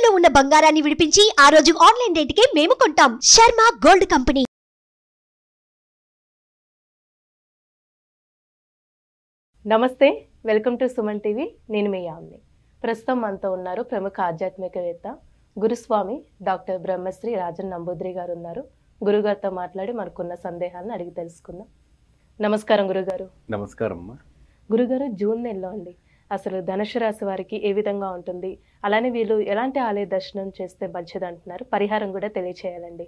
తాకట్టులో ఉన్న బంగారాన్ని విడిపించి ఆ రోజు ఆన్లైన్ రేటుకే మేము కొంటాం. Sharma gold company. నమస్తే, వెల్కమ్ టు సుమన్ టీవీ. నేను మీ యామ్ని. ప్రస్తుతం మనతో ఉన్నారు ప్రముఖ ఆధ్యాత్మికవేత్త గురుస్వామి డాక్టర్ బ్రహ్మశ్రీ రాజన్ నంబూద్రి గారు ఉన్నారు. గురుగారితో మాట్లాడి మనకున్న సందేహాలను అడిగి తెలుసుకుందాం. నమస్కారం గురుగారు. నమస్కారం అమ్మా. గురుగారు, జూన్ నెలలో అండి అసలు ధనుసు రాశి వారికి ఏ విధంగా ఉంటుంది, అలానే వీళ్ళు ఎలాంటి ఆలయ దర్శనం చేస్తే మంచిది అంటున్నారు, పరిహారం కూడా తెలియచేయాలండి.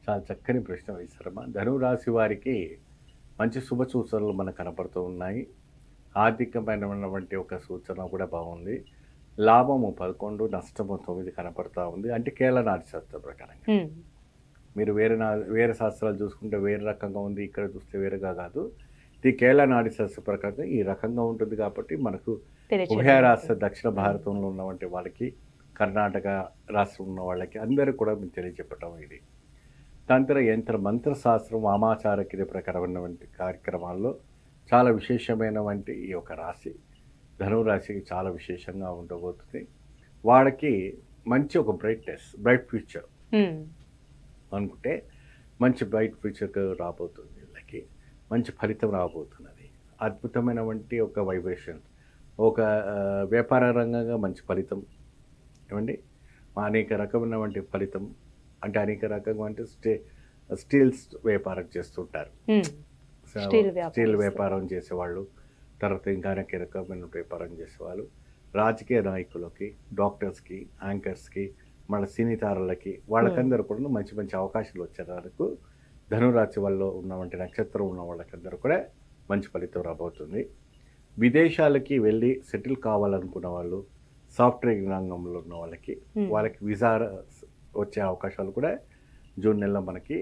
చాలా చక్కని ప్రశ్న వేశారమ్మా. ధనురాశి వారికి మంచి శుభ సూచనలు మనకు కనపడుతూ ఉన్నాయి. ఆర్థికమైనటువంటి ఒక సూచన కూడా బాగుంది. లాభము 11, నష్టము 9 కనపడుతూ ఉంది. అంటే కేరళ నాటి శాస్త్రం ప్రకారంగా. మీరు వేరే శాస్త్రాలు చూసుకుంటే వేరే రకంగా ఉంది, ఇక్కడ చూస్తే వేరేగా కాదు. ఇది కేరళ నాటి శాస్త్ర ప్రకారంగా ఈ రకంగా ఉంటుంది. కాబట్టి మనకు ఉభయ రాష్ట్ర దక్షిణ భారతంలో ఉన్నటువంటి వాళ్ళకి, కర్ణాటక రాష్ట్రం ఉన్న వాళ్ళకి అందరూ కూడా మేము తెలియజెప్పటం ఇది. తంత్ర యంత్ర మంత్ర శాస్త్రం వామాచార క్రియ ప్రకారమైనటువంటి కార్యక్రమాల్లో చాలా విశేషమైనటువంటి ఈ యొక్క రాశి ధనురాశికి చాలా విశేషంగా ఉండబోతుంది. వాళ్ళకి మంచి ఒక బ్రైట్ ఫ్యూచర్ అనుకుంటే మంచి బ్రైట్ ఫ్యూచర్ రాబోతుంది. వీళ్ళకి మంచి ఫలితం రాబోతున్నది. అద్భుతమైనటువంటి ఒక వైబ్రేషన్, ఒక వ్యాపార రంగంగా మంచి ఫలితం ఏమండి. అనేక రకమైనటువంటి ఫలితం అంటే అనేక రకమైన స్టీల్స్ వ్యాపారం చేస్తుంటారు. స్టీల్ వ్యాపారం చేసేవాళ్ళు, తర్వాత ఇంకా అనేక రకమైన వ్యాపారం చేసేవాళ్ళు, రాజకీయ నాయకులకి, డాక్టర్స్కి, యాంకర్స్కి, మన సినీ తారలకి, వాళ్ళకందరూ కూడా మంచి మంచి అవకాశాలు వచ్చేందుకు ధనురాశి వాళ్ళు ఉన్నటువంటి నక్షత్రం ఉన్న వాళ్ళకందరూ కూడా మంచి ఫలితం రాబోతుంది. విదేశాలకి వెళ్ళి సెటిల్ కావాలనుకున్న వాళ్ళు, సాఫ్ట్వేర్ రంగంలో ఉన్న వాళ్ళకి వీసా వచ్చే అవకాశాలు కూడా జూన్ నెలలో మనకి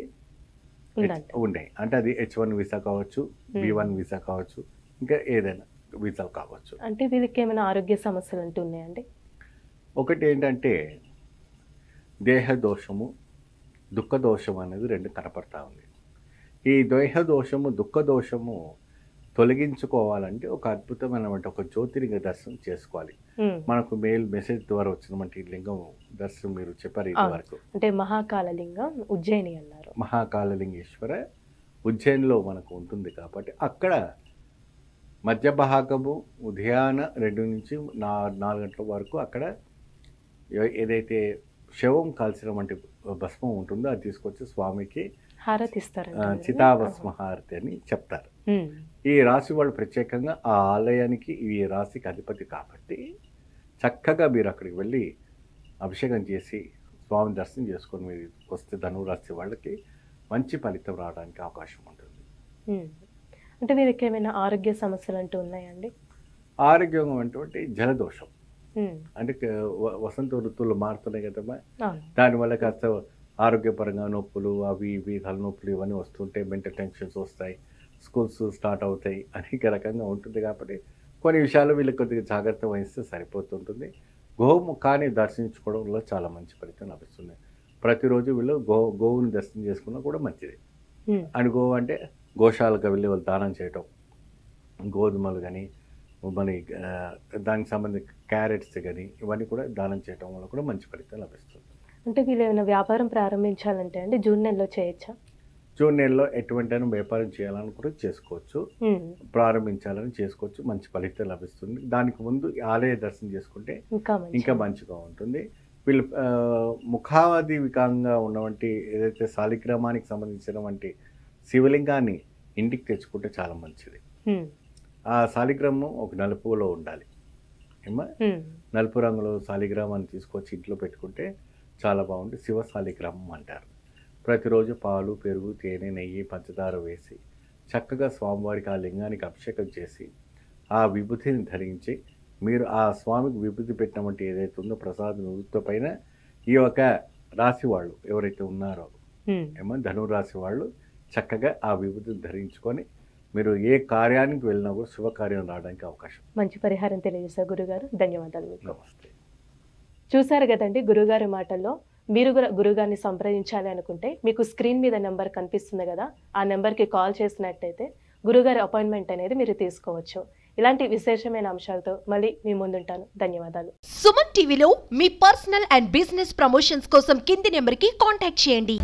ఉన్నాయి. అంటే అది H1 వీసా కావచ్చు, B1 వీసా కావచ్చు, ఇంకా ఏదైనా వీసాలు కావచ్చు. అంటే వీళ్ళకి ఏమైనా ఆరోగ్య సమస్యలు అంటూ ఉన్నాయండి? ఒకటి ఏంటంటే దేహ దోషము, దుఃఖ దోషం అనేది రెండు కనపడతా ఉంది. ఈ దేహ దోషము, దుఃఖ దోషము తొలగించుకోవాలంటే ఒక అద్భుతమైనటువంటి ఒక జ్యోతిలింగ దర్శనం చేసుకోవాలి. మనకు మెసేజ్ ద్వారా వచ్చినటువంటి లింగం దర్శనం మీరు చెప్పారు ఇది వరకు. అంటే మహాకాళలింగం ఉజ్జయిని అన్నారు. మహాకాళలింగేశ్వర ఉజ్జయినిలో మనకు ఉంటుంది. కాబట్టి అక్కడ మధ్య భాగము ఉదయాన 2 నుంచి 4 గంటల వరకు అక్కడ ఏదైతే శవం కాల్చినటువంటి భస్మం ఉంటుందో అది తీసుకొచ్చి స్వామికి హారతిస్తారు, చితాభస్మ హారతి అని చెప్తారు. ఈ రాశి వాళ్ళు ప్రత్యేకంగా ఆ ఆలయానికి ఈ రాశికి అధిపతి కాబట్టి చక్కగా మీరు అక్కడికి వెళ్ళి అభిషేకం చేసి స్వామి దర్శనం చేసుకొని మీరు వస్తే ధనురాశి వాళ్ళకి మంచి ఫలితం రావడానికి అవకాశం ఉంటుంది. అంటే వీరికి ఏమైనా ఆరోగ్య సమస్యలు అంటూ ఉన్నాయండి? ఆరోగ్యం అంటే జలదోషం, అంటే వసంత ఋతువులు మారుతున్నాయి కదమ్మా, దానివల్ల కాస్త ఆరోగ్యపరంగా నొప్పులు, అవి ఇవి తలనొప్పులు ఇవన్నీ వస్తుంటాయి, మెంటల్ టెన్షన్స్ వస్తాయి, స్కూల్స్ స్టార్ట్ అవుతాయి, అనేక రకంగా ఉంటుంది. కాబట్టి కొన్ని విషయాలు వీళ్ళకి కొద్దిగా జాగ్రత్త వహిస్తే సరిపోతుంటుంది. గోముఖాన్ని దర్శించుకోవడంలో చాలా మంచి ఫలితం లభిస్తుంది. ప్రతిరోజు వీళ్ళు గోవుని దర్శనం చేసుకున్నా కూడా మంచిది. అండ్ గోవు అంటే గోశాలకు వెళ్ళి వాళ్ళు దానం చేయటం, గోధుమలు కానీ మరి దానికి సంబంధించిన క్యారెట్స్ కానీ ఇవన్నీ కూడా దానం చేయటం వల్ల కూడా మంచి ఫలితం లభిస్తుంది. అంటే వీళ్ళు ఏమైనా వ్యాపారం ప్రారంభించాలంటే అండి జూన్ నెలలో చేయొచ్చా? జూన్ నెలలో ఎటువంటి వ్యాపారం చేయాలని కూడా చేసుకోవచ్చు, ప్రారంభించాలని చేసుకోవచ్చు, మంచి ఫలితం లభిస్తుంది. దానికి ముందు ఆలయ దర్శనం చేసుకుంటే ఇంకా మంచిగా ఉంటుంది. వీళ్ళు ముఖాదివికంగా ఉన్నటువంటి ఏదైతే శాలిగ్రామానికి సంబంధించినటువంటి శివలింగాన్ని ఇంటికి తెచ్చుకుంటే చాలా మంచిది. ఆ శాలిగ్రామం ఒక నలుపులో ఉండాలి ఏమా, నలుపు రంగులో శాలిగ్రామాన్ని తీసుకొచ్చి ఇంట్లో పెట్టుకుంటే చాలా బాగుంటుంది. శివ శాలిగ్రామం అంటారు. ప్రతిరోజు పాలు, పెరుగు, తేనె, నెయ్యి, పంచదార వేసి చక్కగా స్వామివారికి ఆ లింగానికి అభిషేకం చేసి ఆ విభూతిని ధరించి మీరు ఆ స్వామికి విభూతి పెట్టినటువంటి ఏదైతే ఉందో ప్రసాద విభూతి పైన ఈ యొక్క రాశి వాళ్ళు ఎవరైతే ఉన్నారో ఏమో ధనురాశి వాళ్ళు చక్కగా ఆ విభూతిని ధరించుకొని మీరు ఏ కార్యానికి వెళ్ళినా కూడా శుభకార్యం రావడానికి అవకాశం. మంచి పరిహారం తెలియజేశారు గురుగారు, ధన్యవాదాలు మీకు. నమస్తే. చూసారు కదండి గురుగారి మాటల్లో. మీరు కూడా గురుగారిని సంప్రదించాలి అనుకుంటే మీకు స్క్రీన్ మీద నెంబర్ కనిపిస్తుంది కదా, ఆ నెంబర్కి కాల్ చేసినట్టయితే గురుగారి అపాయింట్మెంట్ అనేది మీరు తీసుకోవచ్చు. ఇలాంటి విశేషమైన అంశాలతో మళ్ళీ మీ ముందుంటాను. ధన్యవాదాలు. సుమన్ టీవీలో మీ పర్సనల్ అండ్ బిజినెస్ ప్రమోషన్స్ కోసం కింది నెంబర్కి కాంటాక్ట్ చేయండి.